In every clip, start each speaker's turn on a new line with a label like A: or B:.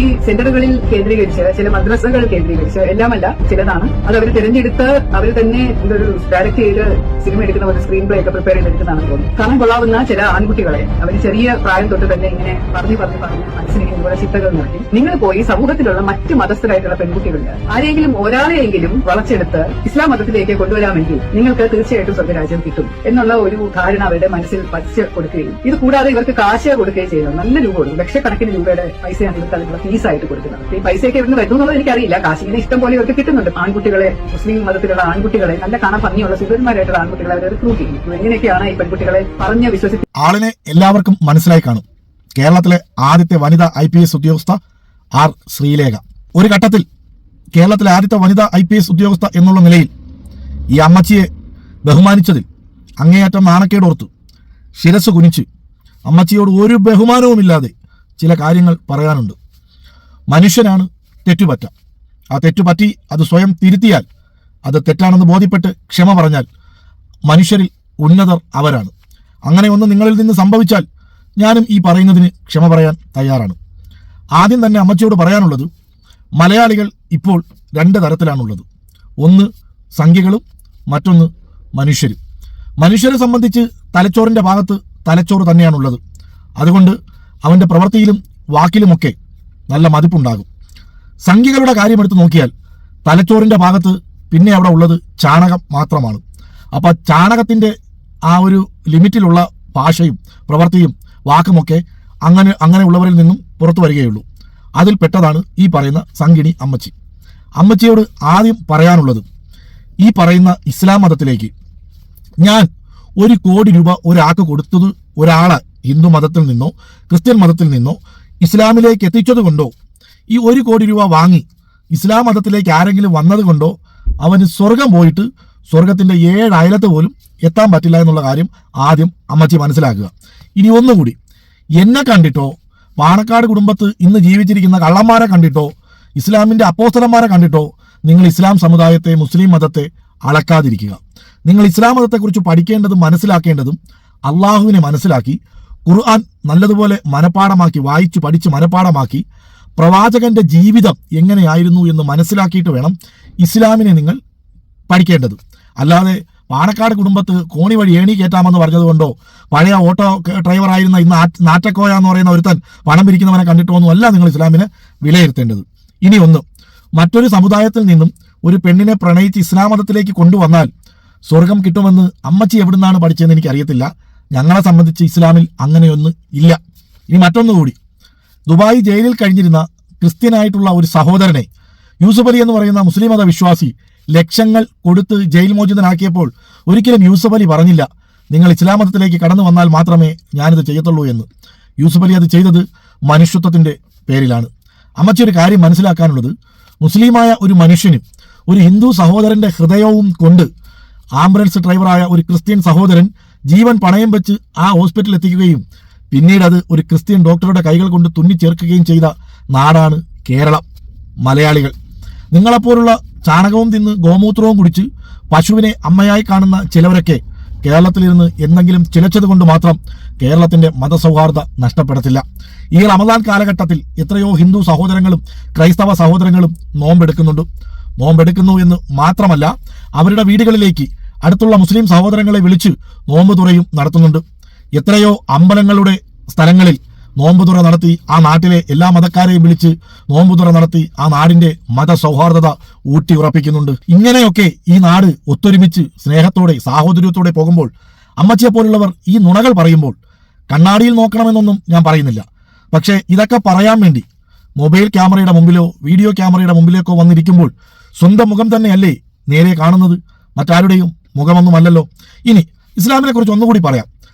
A: ഈ സെന്ററുകളിൽ കേന്ദ്രീകരിച്ച്, ചില മദ്രസകൾ കേന്ദ്രീകരിച്ച്, എല്ലാമല്ല ചിലതാണ്, അത് അവർ തിരഞ്ഞെടുത്ത് അവർ തന്നെ ഒരു ഡയറക്ട് ചെയ്ത് സിനിമ എടുക്കുന്ന ഒരു സ്ക്രീൻ പ്ലേ ഒക്കെ പ്രിപ്പയർ ചെയ്തെടുക്കുന്നതാണെന്ന് തോന്നുന്നു. കാണാൻ കൊള്ളാവുന്ന ചില ആൺകുട്ടികളെ അവർ ചെറിയ പ്രായം തൊട്ട് തന്നെ ഇങ്ങനെ പറഞ്ഞു മനസ്സിലേക്ക് ഇതുപോലെ ചിട്ടകൾ നടത്തി. നിങ്ങൾ പോയി സമൂഹത്തിലുള്ള മറ്റ് മതസ്ഥരായിട്ടുള്ള പെൺകുട്ടികളുടെ ആരെങ്കിലും ഒരാളെയെങ്കിലും വളച്ചെടുത്ത് ഇസ്ലാം മതത്തിലേക്ക് കൊണ്ടുവരാമെങ്കിൽ നിങ്ങൾക്ക് തീർച്ചയായിട്ടും സ്വർഗരാജ്യം കിട്ടും എന്നുള്ള ഒരു ധാരണ അവരുടെ മനസ്സിൽ പതിച്ച് കൊടുക്കുകയും, ഇത് കൂടാതെ ഇവർക്ക് കാശ് കൊടുക്കുകയും ചെയ്യുന്നത്. നല്ല രൂപ കൊടുക്കും, ലക്ഷക്കണക്കിന് രൂപയുടെ പൈസയാണ് ഇവർക്ക് അതിനുള്ള ഫീസായിട്ട് കൊടുക്കുന്നത്. ഈ പൈസയൊക്കെ ഇവിടുന്ന് വരുന്നു എന്നുള്ളത് എനിക്കറിയില്ല. കാശിങ്ങനെ ഇഷ്ടം പോലെ ഇവർക്ക് കിട്ടുന്നുണ്ട്. ആൺകുട്ടികളെ, മുസ്ലിം മതത്തിലുള്ള ആൺകുട്ടികളെ, നല്ല കാണാൻ ഭംഗിയുള്ള സുന്ദരന്മാരായിട്ടുള്ള ആൺകുട്ടികളെ അവർ റിക്രൂട്ട് ചെയ്യും. എങ്ങനെയൊക്കെയാണ് ഈ പെൺകുട്ടികളെ പറഞ്ഞ് വിശ്വസിച്ച്
B: ആളിനെ എല്ലാവർക്കും മനസ്സിലായി കാണും. കേരളത്തിലെ ആദ്യത്തെ വനിതാ IPS ഉദ്യോഗസ്ഥ ആർ ശ്രീലേഖ. ഒരു ഘട്ടത്തിൽ കേരളത്തിലെ ആദ്യത്തെ വനിതാ IPS ഉദ്യോഗസ്ഥ എന്നുള്ള നിലയിൽ ഈ അമ്മച്ചിയെ ബഹുമാനിച്ചതിൽ അങ്ങേയറ്റം നാണക്കേടോർത്ത് ശിരസ് കുനിച്ച് അമ്മച്ചിയോട് ഒരു ബഹുമാനവുമില്ലാതെ ചില കാര്യങ്ങൾ പറയാനുണ്ട്. മനുഷ്യനാണ് തെറ്റുപറ്റാം. ആ തെറ്റുപറ്റി അത് സ്വയം തിരുത്തിയാൽ, അത് തെറ്റാണെന്ന് ബോധ്യപ്പെട്ട് ക്ഷമ പറഞ്ഞാൽ മനുഷ്യരിൽ ഉന്നതർ അവരാണ്. അങ്ങനെ ഒന്ന് നിങ്ങളിൽ നിന്ന് സംഭവിച്ചാൽ ഞാനും ഈ പറയുന്നതിന് ക്ഷമ പറയാൻ തയ്യാറാണ്. ആദ്യം തന്നെ അമ്മച്ചിയോട് പറയാനുള്ളത്, മലയാളികൾ ഇപ്പോൾ രണ്ട് തരത്തിലാണുള്ളത്. ഒന്ന് സംഖ്യകളും, മറ്റൊന്ന് മനുഷ്യരും. മനുഷ്യരെ സംബന്ധിച്ച് തലച്ചോറിൻ്റെ ഭാഗത്ത് തലച്ചോറ് തന്നെയാണുള്ളത്. അതുകൊണ്ട് അവൻ്റെ പ്രവൃത്തിയിലും വാക്കിലുമൊക്കെ നല്ല മതിപ്പുണ്ടാകും. സംഖ്യകളുടെ കാര്യമെടുത്ത് നോക്കിയാൽ തലച്ചോറിൻ്റെ ഭാഗത്ത് പിന്നെ അവിടെ ഉള്ളത് ചാണകം മാത്രമാണ്. അപ്പം ചാണകത്തിൻ്റെ ആ ഒരു ലിമിറ്റിലുള്ള ഭാഷയും പ്രവൃത്തിയും വാക്കുമൊക്കെ അങ്ങനെയുള്ളവരിൽ നിന്നും പുറത്തു വരികയുള്ളൂ. അതിൽ പെട്ടതാണ് ഈ പറയുന്ന സംഗിണി അമ്മച്ചി. അമ്മച്ചിയോട് ആദ്യം പറയാനുള്ളത്, ഈ പറയുന്ന ഇസ്ലാം മതത്തിലേക്ക് ഞാൻ 1 കോടി രൂപ ഒരാൾക്ക് കൊടുത്തത് ഒരാളെ ഹിന്ദു മതത്തിൽ നിന്നോ ക്രിസ്ത്യൻ മതത്തിൽ നിന്നോ ഇസ്ലാമിലേക്ക് എത്തിച്ചത് കൊണ്ടോ, ഈ 1 കോടി രൂപ വാങ്ങി ഇസ്ലാം മതത്തിലേക്ക് ആരെങ്കിലും വന്നത് കൊണ്ടോ അവന് സ്വർഗം പോയിട്ട് സ്വർഗത്തിൻ്റെ 7 അയലത്ത് പോലും എത്താൻ പറ്റില്ല എന്നുള്ള കാര്യം ആദ്യം അമ്മച്ചി മനസ്സിലാക്കുക. ഇനി ഒന്നുകൂടി, എന്നെ കണ്ടിട്ടോ പാണക്കാട് കുടുംബത്ത് ഇന്ന് ജീവിച്ചിരിക്കുന്ന കള്ളന്മാരെ കണ്ടിട്ടോ ഇസ്ലാമിൻ്റെ അപ്പോസ്തലന്മാരെ കണ്ടിട്ടോ നിങ്ങൾ ഇസ്ലാം സമുദായത്തെ, മുസ്ലിം മതത്തെ അളക്കാതിരിക്കുക. നിങ്ങൾ ഇസ്ലാം മതത്തെക്കുറിച്ച് പഠിക്കേണ്ടതും മനസ്സിലാക്കേണ്ടതും അള്ളാഹുവിനെ മനസ്സിലാക്കി ഖുർആൻ നല്ലതുപോലെ മനപ്പാഠമാക്കി, വായിച്ചു പഠിച്ച് മനപ്പാഠമാക്കി പ്രവാചകന്റെ ജീവിതം എങ്ങനെയായിരുന്നു എന്ന് മനസ്സിലാക്കിയിട്ട് വേണം ഇസ്ലാമിനെ നിങ്ങൾ പഠിക്കേണ്ടത്. അല്ലാതെ പാണക്കാട് കുടുംബത്ത് കോണി വഴി ഏണി കയറ്റാമെന്ന് പറഞ്ഞതുകൊണ്ടോ, പഴയ ഓട്ടോ ഡ്രൈവറായിരുന്ന ഇന്ന് നാറ്റക്കോയ എന്ന് പറയുന്ന ഒരുത്തൻ പണം പിരിക്കുന്നവനെ കണ്ടിട്ടൊന്നും അല്ല നിങ്ങൾ ഇസ്ലാമിനെ വിലയിരുത്തേണ്ടത്. ഇനി ഒന്ന്, മറ്റൊരു സമുദായത്തിൽ നിന്നും ഒരു പെണ്ണിനെ പ്രണയിച്ച് ഇസ്ലാം മതത്തിലേക്ക് കൊണ്ടുവന്നാൽ സ്വർഗം കിട്ടുമെന്ന് അമ്മച്ചി എവിടുന്നാണ് പഠിച്ചതെന്ന് എനിക്കറിയത്തില്ല. ഞങ്ങളെ സംബന്ധിച്ച് ഇസ്ലാമിൽ അങ്ങനെയൊന്നും ഇല്ല. ഇനി മറ്റൊന്നുകൂടി, ദുബായ് ജയിലിൽ കഴിഞ്ഞിരുന്ന ക്രിസ്ത്യനായിട്ടുള്ള ഒരു സഹോദരനെ യൂസുഫ് അലി എന്ന് പറയുന്ന മുസ്ലിം മത വിശ്വാസി ലക്ഷങ്ങൾ കൊടുത്ത് ജയിൽ മോചിതനാക്കിയപ്പോൾ ഒരിക്കലും യൂസുഫ് അലി പറഞ്ഞില്ല, നിങ്ങൾ ഇസ്ലാം മതത്തിലേക്ക് കടന്നു വന്നാൽ മാത്രമേ ഞാനിത് ചെയ്യത്തുള്ളൂ എന്ന്. യൂസുഫ് അലി അത് ചെയ്തത് മനുഷ്യത്വത്തിൻ്റെ പേരിലാണ്. അമ്മച്ചി ഒരു കാര്യം മനസ്സിലാക്കാനുള്ളത്, മുസ്ലിമായ ഒരു മനുഷ്യന് ഒരു ഹിന്ദു സഹോദരന്റെ ഹൃദയവും കൊണ്ട് ആംബുലൻസ് ഡ്രൈവറായ ഒരു ക്രിസ്ത്യൻ സഹോദരൻ ജീവൻ പണയം വെച്ച് ആ ഹോസ്പിറ്റലിൽ എത്തിക്കുകയും പിന്നീട് അത് ഒരു ക്രിസ്ത്യൻ ഡോക്ടറുടെ കൈകൾ കൊണ്ട് തുന്നിച്ചേർക്കുകയും ചെയ്ത നാടാണ് കേരളം. മലയാളികൾ നിങ്ങളെപ്പോലുള്ള ചാണകവും തിന്ന് ഗോമൂത്രവും കുടിച്ച് പശുവിനെ അമ്മയായി കാണുന്ന ചിലവരൊക്കെ കേരളത്തിലിരുന്ന് എന്തെങ്കിലും ചിലച്ചത് കൊണ്ട് മാത്രം കേരളത്തിന്റെ മതസൗഹാർദ്ദ നഷ്ടപ്പെടത്തില്ല. ഈ റമദാൻ കാലഘട്ടത്തിൽ എത്രയോ ഹിന്ദു സഹോദരങ്ങളും ക്രൈസ്തവ സഹോദരങ്ങളും നോമ്പെടുക്കുന്നു എന്ന് മാത്രമല്ല, അവരുടെ വീടുകളിലേക്ക് അടുത്തുള്ള മുസ്ലിം സഹോദരങ്ങളെ വിളിച്ച് നോമ്പ് തുറയും നടത്തുന്നുണ്ട്. എത്രയോ അമ്പലങ്ങളുടെ സ്ഥലങ്ങളിൽ നോമ്പുതുറ നടത്തി ആ നാട്ടിലെ എല്ലാ മതക്കാരെയും വിളിച്ച് നോമ്പുതുറ നടത്തി ആ നാടിന്റെ മതസൗഹാർദ്ദത ഊട്ടി ഉറപ്പിക്കുന്നുണ്ട്. ഇങ്ങനെയൊക്കെ ഈ നാട് ഒത്തൊരുമിച്ച് സ്നേഹത്തോടെ സാഹോദര്യത്തോടെ പോകുമ്പോൾ അമ്മച്ചിയെ പോലുള്ളവർ ഈ നുണകൾ പറയുമ്പോൾ കണ്ണാടിയിൽ നോക്കണമെന്നൊന്നും ഞാൻ പറയുന്നില്ല. പക്ഷേ ഇതൊക്കെ പറയാൻ വേണ്ടി മൊബൈൽ ക്യാമറയുടെ മുമ്പിലോ വീഡിയോ ക്യാമറയുടെ മുമ്പിലേക്കോ വന്നിരിക്കുമ്പോൾ സ്വന്തം മുഖം തന്നെയല്ലേ നേരെ കാണുന്നത്, മറ്റാരുടെയും മുഖമൊന്നുമല്ലല്ലോ. ഇനി ഇസ്ലാമിനെ കുറിച്ച് ഒന്നുകൂടി പറയാം.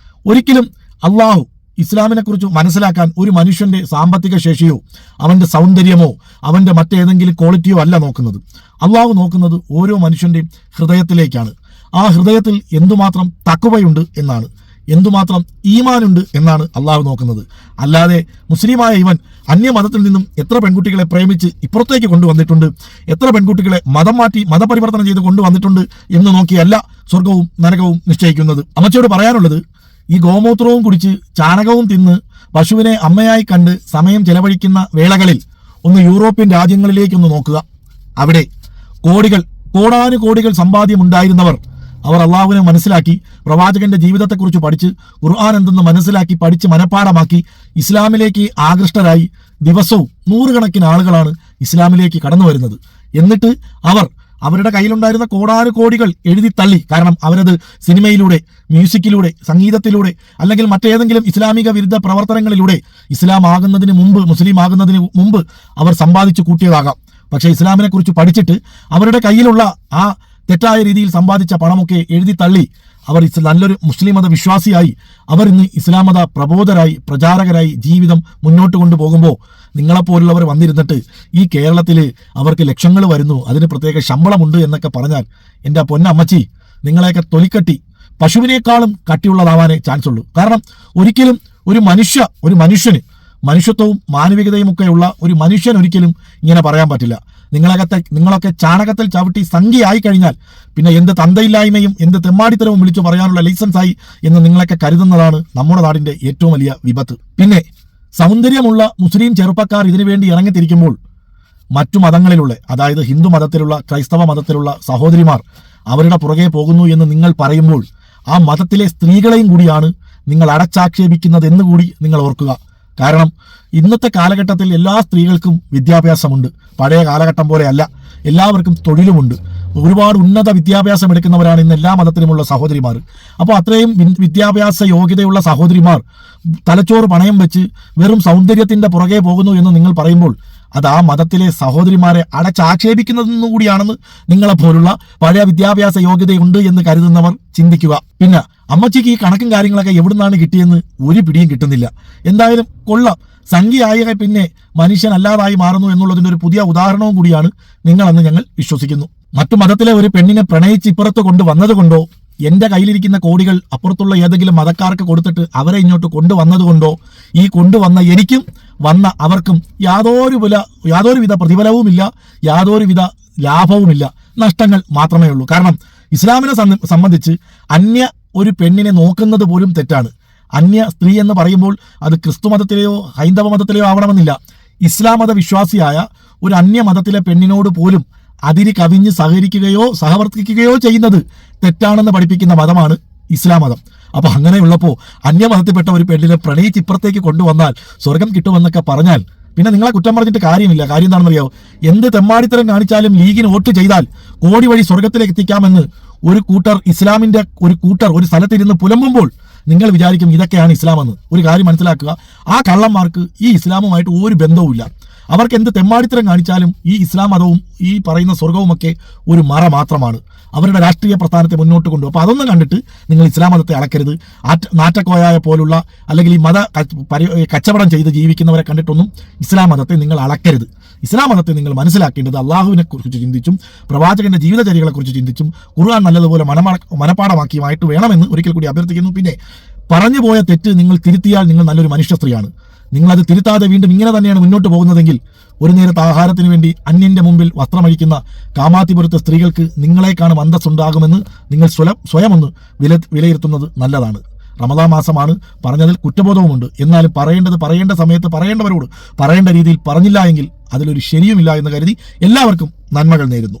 B: ഒരിക്കലും അള്ളാഹു ഇസ്ലാമിനെ കുറിച്ച് മനസ്സിലാക്കാൻ ഒരു മനുഷ്യന്റെ സാമ്പത്തിക ശേഷിയോ അവന്റെ സൗന്ദര്യമോ അവന്റെ മറ്റേതെങ്കിലും ക്വാളിറ്റിയോ അല്ല നോക്കുന്നത്. അള്ളാഹു നോക്കുന്നത് ഓരോ മനുഷ്യന്റെയും ഹൃദയത്തിലേക്കാണ്. ആ ഹൃദയത്തിൽ എന്തുമാത്രം തഖ്വയുണ്ട് എന്നാണ്, എന്തുമാത്രം ഈമാനുണ്ട് എന്നാണ് അള്ളാഹു നോക്കുന്നത്. അല്ലാതെ മുസ്ലിമായ ഇവൻ അന്യമതത്തിൽ നിന്നും എത്ര പെൺകുട്ടികളെ പ്രേമിച്ച് ഇപ്പുറത്തേക്ക് കൊണ്ടുവന്നിട്ടുണ്ട്, എത്ര പെൺകുട്ടികളെ മതം മാറ്റി മതപരിവർത്തനം ചെയ്ത് കൊണ്ടുവന്നിട്ടുണ്ട് എന്ന് നോക്കിയല്ല സ്വർഗവും നരകവും നിശ്ചയിക്കുന്നത്. അമ്മച്ചിയോട് പറയാനുള്ളത്, ഈ ഗോമൂത്രവും കുടിച്ച് ചാണകവും തിന്ന് പശുവിനെ അമ്മയായി കണ്ട് സമയം ചെലവഴിക്കുന്ന വേളകളിൽ ഒന്ന് യൂറോപ്യൻ രാജ്യങ്ങളിലേക്കൊന്ന് നോക്കുക. അവിടെ കോടാനുകോടികൾ സമ്പാദ്യമുണ്ടായിരുന്നവർ അവർ അള്ളാഹുവിനെ മനസ്സിലാക്കി, പ്രവാചകന്റെ ജീവിതത്തെക്കുറിച്ച് പഠിച്ച്, ഖുർആൻ എന്തെന്ന് മനസ്സിലാക്കി പഠിച്ച് മനഃപ്പാടമാക്കി ഇസ്ലാമിലേക്ക് ആകൃഷ്ടരായി ദിവസവും നൂറുകണക്കിന് ആളുകളാണ് ഇസ്ലാമിലേക്ക് കടന്നു വരുന്നത്. എന്നിട്ട് അവരുടെ കയ്യിലുണ്ടായിരുന്ന കോടാനുകോടികൾ എഴുതി തള്ളി. കാരണം അവരത് സിനിമയിലൂടെ, മ്യൂസിക്കിലൂടെ, സംഗീതത്തിലൂടെ അല്ലെങ്കിൽ മറ്റേതെങ്കിലും ഇസ്ലാമിക വിരുദ്ധ പ്രവർത്തനങ്ങളിലൂടെ മുസ്ലിം ആകുന്നതിന് മുമ്പ് അവർ സമ്പാദിച്ചു കൂട്ടിയതാകാം. പക്ഷേ ഇസ്ലാമിനെ കുറിച്ച് പഠിച്ചിട്ട് അവരുടെ കയ്യിലുള്ള ആ തെറ്റായ രീതിയിൽ സമ്പാദിച്ച പണമൊക്കെ എഴുതി തള്ളി അവർ നല്ലൊരു മുസ്ലിം മത വിശ്വാസിയായി അവർ ഇന്ന് ഇസ്ലാം മത പ്രബോധരായി, പ്രചാരകരായി ജീവിതം മുന്നോട്ട് കൊണ്ടുപോകുമ്പോൾ നിങ്ങളെപ്പോലുള്ളവർ വന്നിരുന്നിട്ട് ഈ കേരളത്തിൽ അവർക്ക് ലക്ഷങ്ങൾ വരുന്നു, അതിന് പ്രത്യേക ശമ്പളമുണ്ട് എന്നൊക്കെ പറഞ്ഞാൽ എൻ്റെ പൊന്നമ്മച്ചി, നിങ്ങളെയൊക്കെ തൊലിക്കട്ടി പശുവിനേക്കാളും കട്ടിയുള്ളതാവാനേ ചാൻസ് ഉള്ളൂ. കാരണം ഒരിക്കലും ഒരു മനുഷ്യന് മനുഷ്യത്വവും മാനവികതയും ഒക്കെ ഉള്ള ഒരു മനുഷ്യൻ ഒരിക്കലും ഇങ്ങനെ പറയാൻ പറ്റില്ല. നിങ്ങളൊക്കെ ചാണകത്തിൽ ചവിട്ടി സംഖ്യയായി കഴിഞ്ഞാൽ പിന്നെ എന്ത് തന്തയില്ലായ്മയും എന്ത് തെമ്മാടിത്തരവും വിളിച്ചു പറയാനുള്ള ലൈസൻസായി എന്ന് നിങ്ങളൊക്കെ കരുതുന്നതാണ് നമ്മുടെ നാടിന്റെ ഏറ്റവും വലിയ വിപത്ത്. പിന്നെ സൗന്ദര്യമുള്ള മുസ്ലിം ചെറുപ്പക്കാർ ഇതിനുവേണ്ടി ഇറങ്ങിത്തിരിക്കുമ്പോൾ മറ്റു മതങ്ങളിലുള്ള, അതായത് ഹിന്ദു മതത്തിലുള്ള, ക്രൈസ്തവ മതത്തിലുള്ള സഹോദരിമാർ അവരുടെ പുറകെ പോകുന്നു എന്ന് നിങ്ങൾ പറയുമ്പോൾ ആ മതത്തിലെ സ്ത്രീകളെയും കൂടിയാണ് നിങ്ങൾ അടച്ചാക്ഷേപിക്കുന്നത് എന്ന് കൂടി നിങ്ങൾ ഓർക്കുക. കാരണം ഇന്നത്തെ കാലഘട്ടത്തിൽ എല്ലാ സ്ത്രീകൾക്കും വിദ്യാഭ്യാസമുണ്ട്. പഴയ കാലഘട്ടം പോലെയല്ല, എല്ലാവർക്കും തൊഴിലുമുണ്ട്. ഒരുപാട് ഉന്നത വിദ്യാഭ്യാസം എടുക്കുന്നവരാണ് ഇന്ന് എല്ലാ മതത്തിലുമുള്ള സഹോദരിമാർ. അപ്പോൾ അത്രയും വിദ്യാഭ്യാസ യോഗ്യതയുള്ള സഹോദരിമാർ തലച്ചോറ് പണയം വെച്ച് വെറും സൗന്ദര്യത്തിന്റെ പുറകെ പോകുന്നു എന്ന് നിങ്ങൾ പറയുമ്പോൾ അത് ആ മതത്തിലെ സഹോദരിമാരെ അടച്ചാക്ഷേപിക്കുന്നതെന്നു കൂടിയാണെന്ന് നിങ്ങളെപ്പോലുള്ള പഴയ വിദ്യാഭ്യാസ യോഗ്യതയുണ്ട് എന്ന് കരുതുന്നവർ ചിന്തിക്കുക. പിന്നെ അമ്മച്ചിക്ക് ഈ കണക്കും കാര്യങ്ങളൊക്കെ എവിടുന്നാണ് കിട്ടിയെന്ന് ഒരു പിടിയും കിട്ടുന്നില്ല. എന്തായാലും കൊള്ളാം, സംഖ്യയായ പിന്നെ മനുഷ്യനല്ലാതായി മാറുന്നു എന്നുള്ളതിന്റെ ഒരു പുതിയ ഉദാഹരണവും കൂടിയാണ് നിങ്ങളെന്ന് ഞങ്ങൾ വിശ്വസിക്കുന്നു. മറ്റു മതത്തിലെ ഒരു പെണ്ണിനെ പ്രണയിച്ച് ഇപ്പുറത്ത് കൊണ്ടുവന്നതുകൊണ്ടോ, എന്റെ കയ്യിലിരിക്കുന്ന കോടികൾ അപ്പുറത്തുള്ള ഏതെങ്കിലും മതക്കാർക്ക് കൊടുത്തിട്ട് അവരെ ഇങ്ങോട്ട് കൊണ്ടുവന്നതുകൊണ്ടോ, ഈ കൊണ്ടുവന്ന എനിക്കും വന്ന അവർക്കും യാതൊരുവിധ പ്രതിഫലവുമില്ല, യാതൊരുവിധ ലാഭവുമില്ല, നഷ്ടങ്ങൾ മാത്രമേ ഉള്ളൂ. കാരണം ഇസ്ലാമിനെ സംബന്ധിച്ച് അന്യ ഒരു പെണ്ണിനെ നോക്കുന്നത് പോലും തെറ്റാണ്. അന്യ സ്ത്രീ എന്ന് പറയുമ്പോൾ അത് ക്രിസ്തു മതത്തിലെയോ ഹൈന്ദവ മതത്തിലെയോ ആവണമെന്നില്ല. ഇസ്ലാം മത വിശ്വാസിയായ ഒരു അന്യ മതത്തിലെ പെണ്ണിനോട് പോലും അതിരി കവിഞ്ഞ് സഹകരിക്കുകയോ സഹവർത്തിക്കുകയോ ചെയ്യുന്നത് തെറ്റാണെന്ന് പഠിപ്പിക്കുന്ന മതമാണ് ഇസ്ലാം മതം. അപ്പൊ അങ്ങനെയുള്ളപ്പോൾ അന്യമതത്തിൽപ്പെട്ട ഒരു പെണ്ണിനെ പ്രണയിച്ച് ഇപ്പുറത്തേക്ക് കൊണ്ടുവന്നാൽ സ്വർഗം കിട്ടുമെന്നൊക്കെ പറഞ്ഞാൽ പിന്നെ നിങ്ങളെ കുറ്റം പറഞ്ഞിട്ട് കാര്യമില്ല. കാര്യം എന്താണെന്നറിയാവോ, എന്ത് തെമ്മാടിത്തരം കാണിച്ചാലും ലീഗിന് വോട്ട് ചെയ്താൽ കോടി വഴി സ്വർഗത്തിലേക്ക് എത്തിക്കാമെന്ന് ഇസ്ലാമിന്റെ ഒരു കൂട്ടർ ഒരു സ്ഥലത്തിരുന്ന് പുലമ്പുമ്പോൾ നിങ്ങൾ വിചാരിക്കും ഇതൊക്കെയാണ് ഇസ്ലാമെന്ന്. ഒരു കാര്യം മനസ്സിലാക്കുക, ആ കള്ളന്മാർക്ക് ഈ ഇസ്ലാമുമായിട്ട് ഒരു ബന്ധവുമില്ല. അവർക്ക് എന്ത് തെമ്മാടിത്തരം കാണിച്ചാലും ഈ ഇസ്ലാം മതവും ഈ പറയുന്ന സ്വർഗവുമൊക്കെ ഒരു മറ മാത്രമാണ്. അവരുടെ രാഷ്ട്രീയ പ്രസ്ഥാനത്തെ മുന്നോട്ട് കൊണ്ടുപോകും. അപ്പോൾ അതൊന്നും കണ്ടിട്ട് നിങ്ങൾ ഇസ്ലാം മതത്തെ അളക്കരുത്. നാറ്റക്കോയായ പോലുള്ള അല്ലെങ്കിൽ ഈ കച്ചവടം ചെയ്ത് ജീവിക്കുന്നവരെ കണ്ടിട്ടൊന്നും ഇസ്ലാം മതത്തെ നിങ്ങൾ അളക്കരുത്. ഇസ്ലാം മതത്തെ നിങ്ങൾ മനസ്സിലാക്കേണ്ടത് അള്ളാഹുവിനെ കുറിച്ച് ചിന്തിച്ചും പ്രവാചകന്റെ ജീവിതചര്യകളെ കുറിച്ച് ചിന്തിച്ചും ഖുർആൻ നല്ലതുപോലെ മനഃപ്പാടമാക്കിയുമായിട്ട് വേണമെന്ന് ഒരിക്കൽ കൂടി അഭ്യർത്ഥിക്കുന്നു. പിന്നെ പറഞ്ഞു പോയ തെറ്റ് നിങ്ങൾ തിരുത്തിയാൽ നിങ്ങൾ നല്ലൊരു മനുഷ്യ സ്ത്രീയാണ്. നിങ്ങളത് തിരുത്താതെ വീണ്ടും ഇങ്ങനെ തന്നെയാണ് മുന്നോട്ട് പോകുന്നതെങ്കിൽ ഒരു നേരത്തെ ആഹാരത്തിന് വേണ്ടി അന്യന്റെ മുമ്പിൽ വസ്ത്രമഴിക്കുന്ന കാമാത്തിപുരത്തെ സ്ത്രീകൾക്ക് നിങ്ങളെക്കാളും അന്തസ്സുണ്ടാകുമെന്ന് നിങ്ങൾ സ്വയം ഒന്ന് വിലയിരുത്തുന്നത് നല്ലതാണ്. റമദാൻ മാസമാണ്, പറഞ്ഞതിൽ കുറ്റബോധവുമുണ്ട്. എന്നാലും പറയേണ്ട സമയത്ത് പറയേണ്ടവരോട് പറയേണ്ട രീതിയിൽ പറഞ്ഞില്ല എങ്കിൽ അതിലൊരു ശരിയുമില്ല എന്ന് കരുതി എല്ലാവർക്കും നന്മകൾ നേരുന്നു.